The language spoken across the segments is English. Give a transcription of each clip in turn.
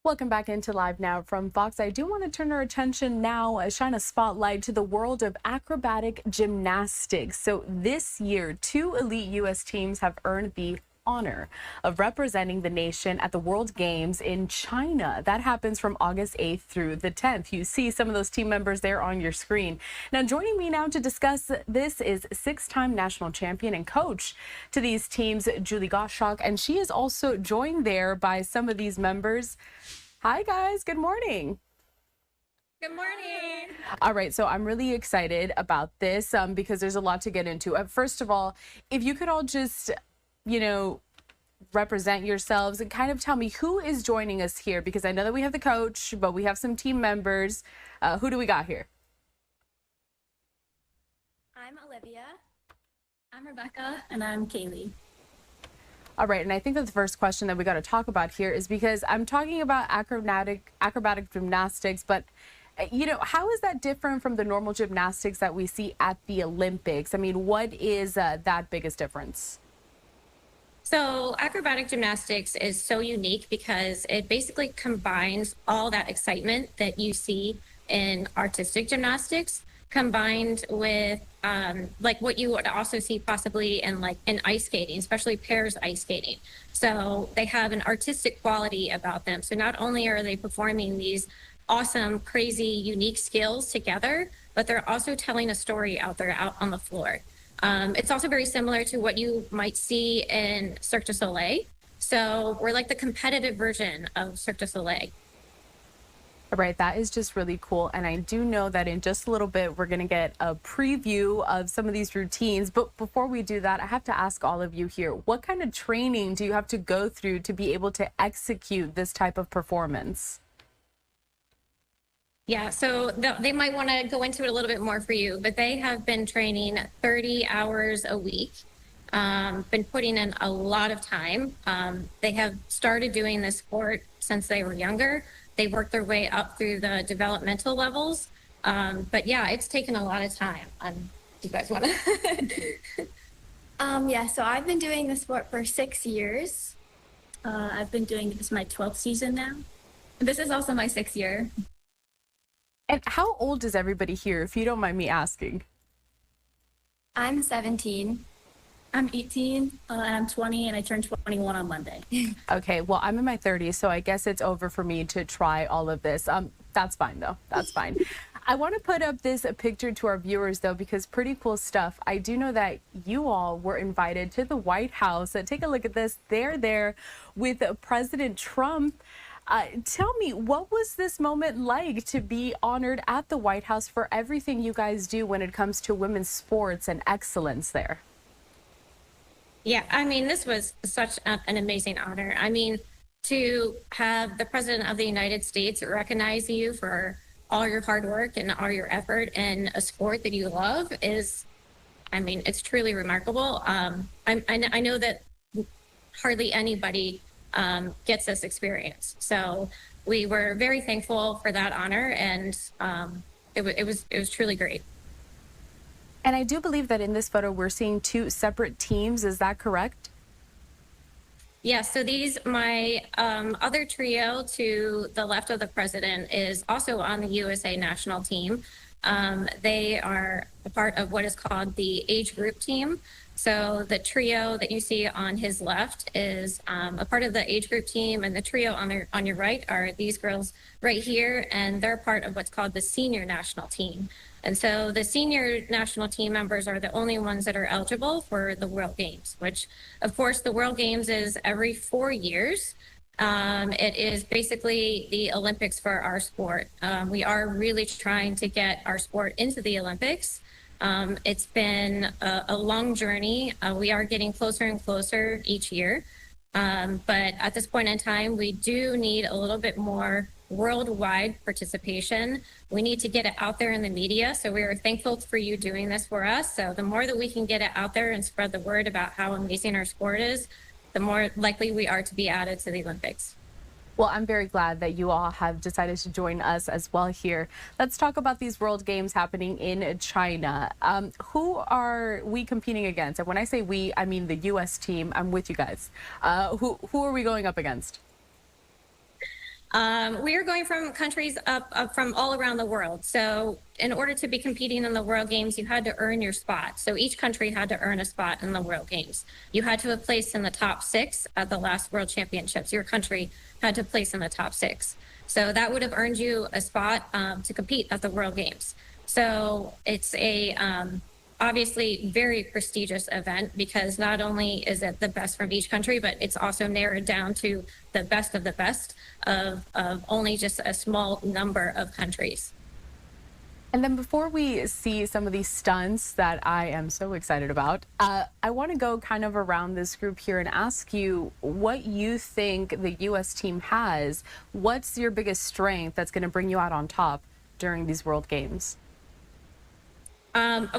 Welcome back into Live Now from Fox. I do want to turn our attention now, shine a spotlight to the world of acrobatic gymnastics. So this year, two elite U.S. teams have earned the honor of representing the nation at the World Games in China. That happens from August 8th through the 10th. You see some of those team members there on your screen. Now, joining me now to discuss this is six-time national champion and coach to these teams, Julie Gottschalk, and she is also joined there by some of these members. Hi, guys. Good morning. Good morning. All right, so I'm really excited about this because there's a lot to get into. First of all, if you could all just, represent yourselves and kind of tell me who is joining us here, because I know that we have the coach, but we have some team members. Who do we got here? I'm Olivia. I'm Rebecca. And I'm Caylei. All right, and I think that the first question that we got to talk about here is because I'm talking about acrobatic gymnastics, but how is that different from the normal gymnastics that we see at the Olympics? I mean, what is that biggest difference? So acrobatic gymnastics is so unique because it basically combines all that excitement that you see in artistic gymnastics combined with like what you would also see possibly in ice skating, especially pairs ice skating. So they have an artistic quality about them. So not only are they performing these awesome, crazy, unique skills together, but they're also telling a story out on the floor. It's also very similar to what you might see in Cirque du Soleil. So we're like the competitive version of Cirque du Soleil. All right, that is just really cool. And I do know that in just a little bit, we're going to get a preview of some of these routines. But before we do that, I have to ask all of you here, what kind of training do you have to go through to be able to execute this type of performance? Yeah, so they might want to go into it a little bit more for you, but they have been training 30 hours a week, been putting in a lot of time. They have started doing this sport since they were younger. They worked their way up through the developmental levels. But yeah, it's taken a lot of time. Do you guys want to? Yeah, so I've been doing the sport for 6 years. I've been doing this my 12th season now. This is also my 6th year. And how old is everybody here, if you don't mind me asking? I'm 17. I'm 18, and I'm 20, and I turned 21 on Monday. Okay, well, I'm in my 30s, so I guess it's over for me to try all of this. That's fine, though. That's fine. I want to put up this picture to our viewers, though, because pretty cool stuff. I do know that you all were invited to the White House. Take a look at this. They're there with President Trump. Tell me, what was this moment like to be honored at the White House for everything you guys do when it comes to women's sports and excellence there? Yeah, I mean, this was such an amazing honor. I mean, to have the President of the United States recognize you for all your hard work and all your effort in a sport that you love is, I mean, it's truly remarkable. I know that hardly anybody gets this experience. So we were very thankful for that honor, and it was truly great. And I do believe that in this photo, we're seeing two separate teams. Is that correct? Yeah, so my other trio to the left of the president is also on the USA national team. They are a part of what is called the age group team. So the trio that you see on his left is a part of the age group team, and the trio on your right are these girls right here, and they're part of what's called the senior national team. And so the senior national team members are the only ones that are eligible for the World Games, which, of course, the World Games is every 4 years. It is basically the Olympics for our sport. We are really trying to get our sport into the Olympics. It's been a long journey. We are getting closer and closer each year. But at this point in time, we do need a little bit more worldwide participation. We need to get it out there in the media. So we are thankful for you doing this for us. So the more that we can get it out there and spread the word about how amazing our sport is, the more likely we are to be added to the Olympics. Well, I'm very glad that you all have decided to join us as well here. Let's talk about these World Games happening in China. Who are we competing against? And when I say we, I mean the U.S. team. I'm with you guys. Who are we going up against? We are going from countries up from all around the world. So in order to be competing in the World Games, you had to earn your spot. So each country had to earn a spot in the World Games. You had to have placed in the top 6 at the last World Championships. Your country had to place in the top 6. So that would have earned you a spot to compete at the World Games. So it's a obviously very prestigious event because not only is it the best from each country, but it's also narrowed down to the best of the best of only just a small number of countries. And then before we see some of these stunts that I am so excited about, I want to go kind of around this group here and ask you what you think the U.S. team has. What's your biggest strength that's going to bring you out on top during these World Games?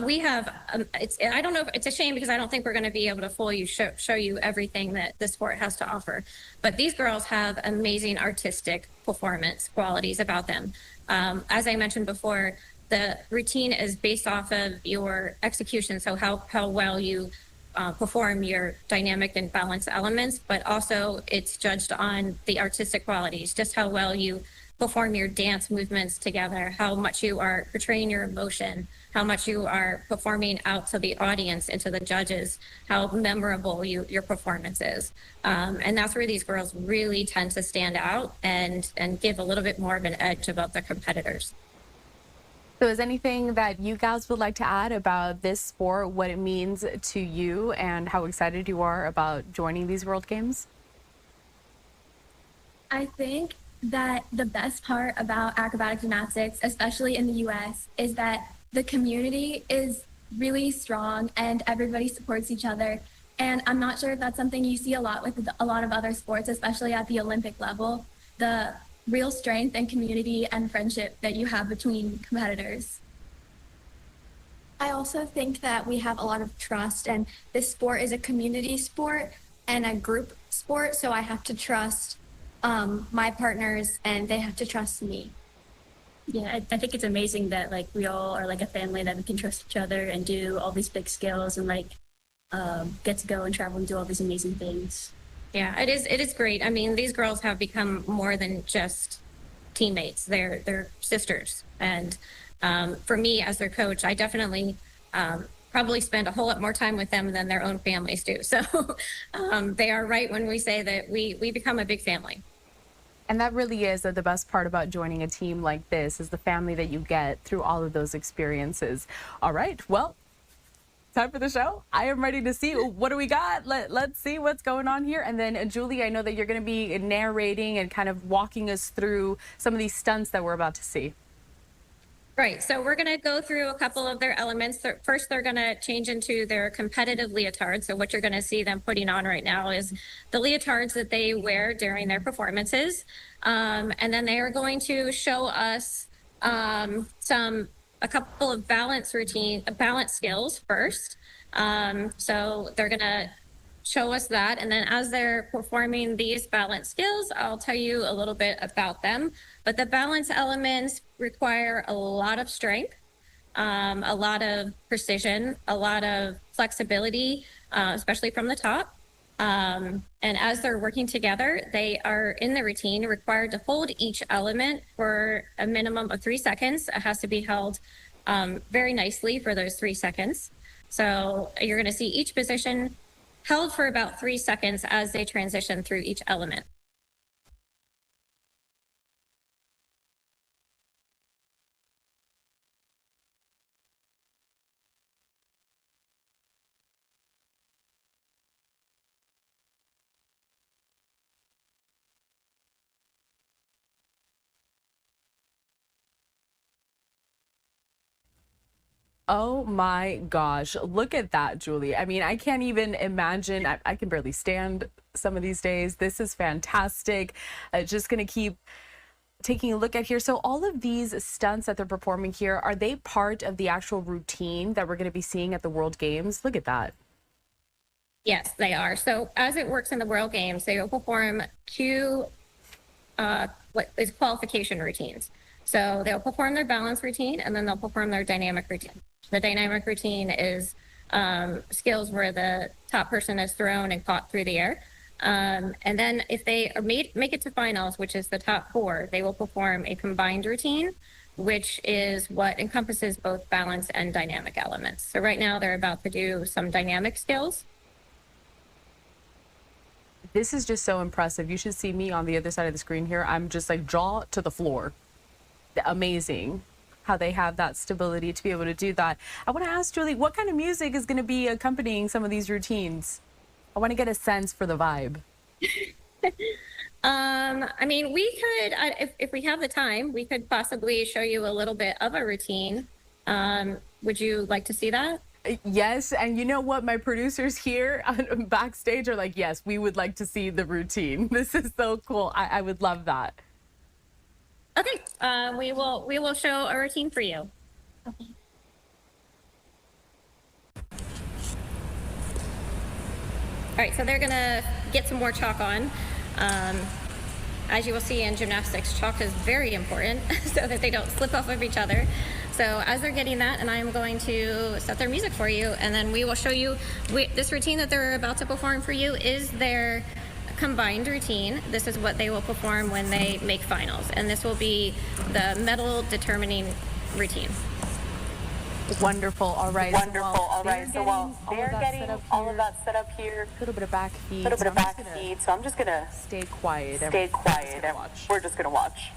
We have, I don't know, it's a shame because I don't think we're going to be able to fully show you everything that the sport has to offer. But these girls have amazing artistic performance qualities about them. As I mentioned before, the routine is based off of your execution, so how well you perform your dynamic and balance elements, but also it's judged on the artistic qualities, just how well you perform your dance movements together, how much you are portraying your emotion, how much you are performing out to the audience and to the judges, how memorable your performance is. And that's where these girls really tend to stand out and give a little bit more of an edge above the competitors. So is anything that you guys would like to add about this sport, what it means to you, and how excited you are about joining these World Games? I think that the best part about acrobatic gymnastics, especially in the US, is that the community is really strong and everybody supports each other. And I'm not sure if that's something you see a lot with a lot of other sports, especially at the Olympic level, the real strength and community and friendship that you have between competitors. I also think that we have a lot of trust, and this sport is a community sport and a group sport, so I have to trust my partners and they have to trust me. Yeah, I think it's amazing that like we all are like a family, that we can trust each other and do all these big skills and like get to go and travel and do all these amazing things. Yeah, it is great. I mean, these girls have become more than just teammates. They're sisters. And for me as their coach, I definitely probably spend a whole lot more time with them than their own families do. So they are right when we say that we become a big family. And that really is the best part about joining a team like this, is the family that you get through all of those experiences. All right, well, time for the show. I am ready to see what do we got. Let's see what's going on here. And then Julie, I know that you're going to be narrating and kind of walking us through some of these stunts that we're about to see. Right, so we're going to go through a couple of their elements. First, they're going to change into their competitive leotard. So what you're going to see them putting on right now is the leotards that they wear during their performances. And then they are going to show us a couple of balance skills first. So they're going to show us that. And then as they're performing these balance skills, I'll tell you a little bit about them. But the balance elements require a lot of strength, a lot of precision, a lot of flexibility, especially from the top. And as they're working together, they are in the routine required to hold each element for a minimum of 3 seconds. It has to be held very nicely for those 3 seconds. So you're going to see each position held for about 3 seconds as they transition through each element. Oh my gosh, look at that, Julie. I mean, I can't even imagine. I can barely stand some of these days. This is fantastic. Just going to keep taking a look at here. So all of these stunts that they're performing here, are they part of the actual routine that we're going to be seeing at the World Games? Look at that. Yes, they are. So as it works in the World Games, they will perform 2 what is qualification routines. So they'll perform their balance routine and then they'll perform their dynamic routine. The dynamic routine is skills where the top person is thrown and caught through the air. And then if they make it to finals, which is the top 4, they will perform a combined routine, which is what encompasses both balance and dynamic elements. So right now they're about to do some dynamic skills. This is just so impressive. You should see me on the other side of the screen here. I'm just like jaw to the floor. Amazing how they have that stability to be able to do that. I want to ask Julie, what kind of music is going to be accompanying some of these routines? I want to get a sense for the vibe. I mean, we could, if we have the time, we could possibly show you a little bit of a routine. Would you like to see that? Yes, and you know what? My producers here backstage are like, yes, we would like to see the routine. This is so cool. I would love that. Okay, we will show a routine for you. Okay. All right, so they're gonna get some more chalk on. As you will see in gymnastics, chalk is very important so that they don't slip off of each other. So as they're getting that, and I'm going to set their music for you, and then we will show you this routine that they're about to perform for you is their combined routine. This is what they will perform when they make finals, and this will be the medal determining routine. Wonderful. All right. Wonderful. All right. So while they're getting all of that set up here, a little bit of back feed. a little bit of back feed. So I'm just gonna stay quiet. stay quiet. And we're just gonna watch.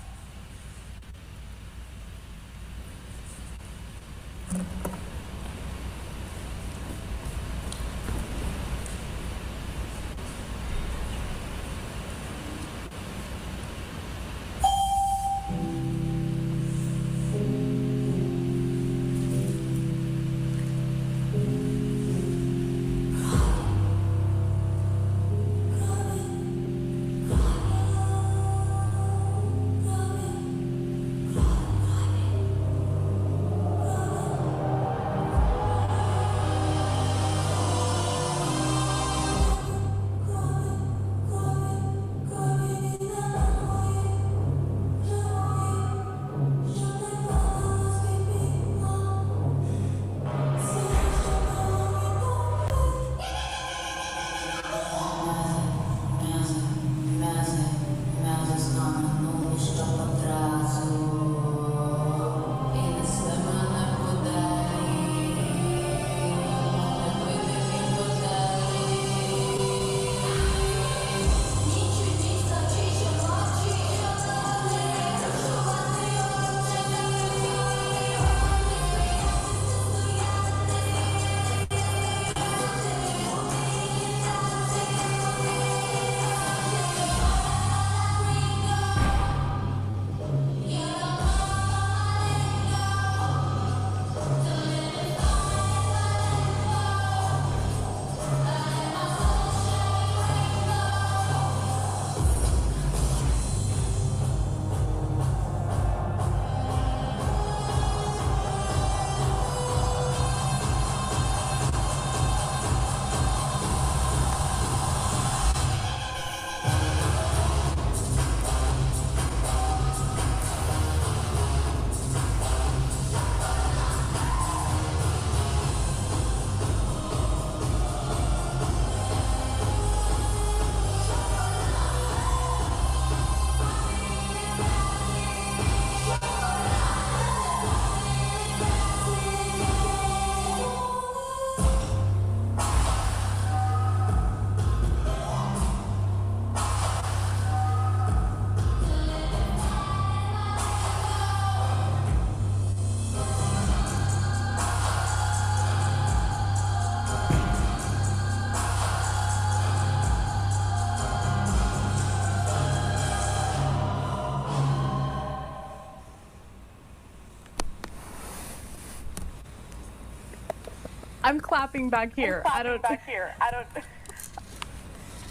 I'm clapping back here. I don't.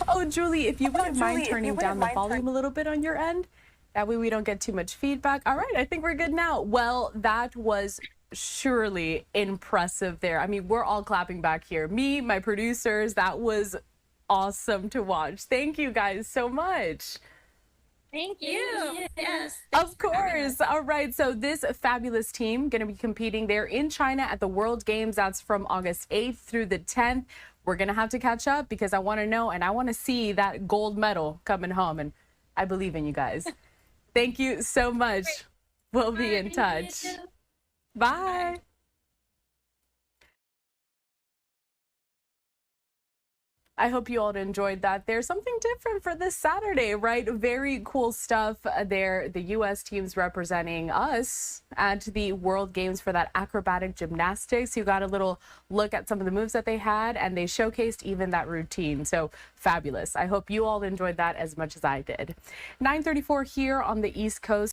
Oh, Julie, if you wouldn't mind turning down the volume a little bit on your end, that way we don't get too much feedback. All right, I think we're good now. Well, that was surely impressive there. I mean, we're all clapping back here. Me, my producers, that was awesome to watch. Thank you guys so much. Thank you. Yes. Of course. All right. So this fabulous team going to be competing there in China at the World Games. That's from August 8th through the 10th. we're going to have to catch up because I want to know and I want to see that gold medal coming home. And I believe in you guys. Thank you so much. We'll be in touch. Bye. I hope you all enjoyed that. There's something different for this Saturday, right? Very cool stuff there. The U.S. teams representing us at the World Games for that acrobatic gymnastics. You got a little look at some of the moves that they had, and they showcased even that routine. So fabulous. I hope you all enjoyed that as much as I did. 9:34 here on the East Coast.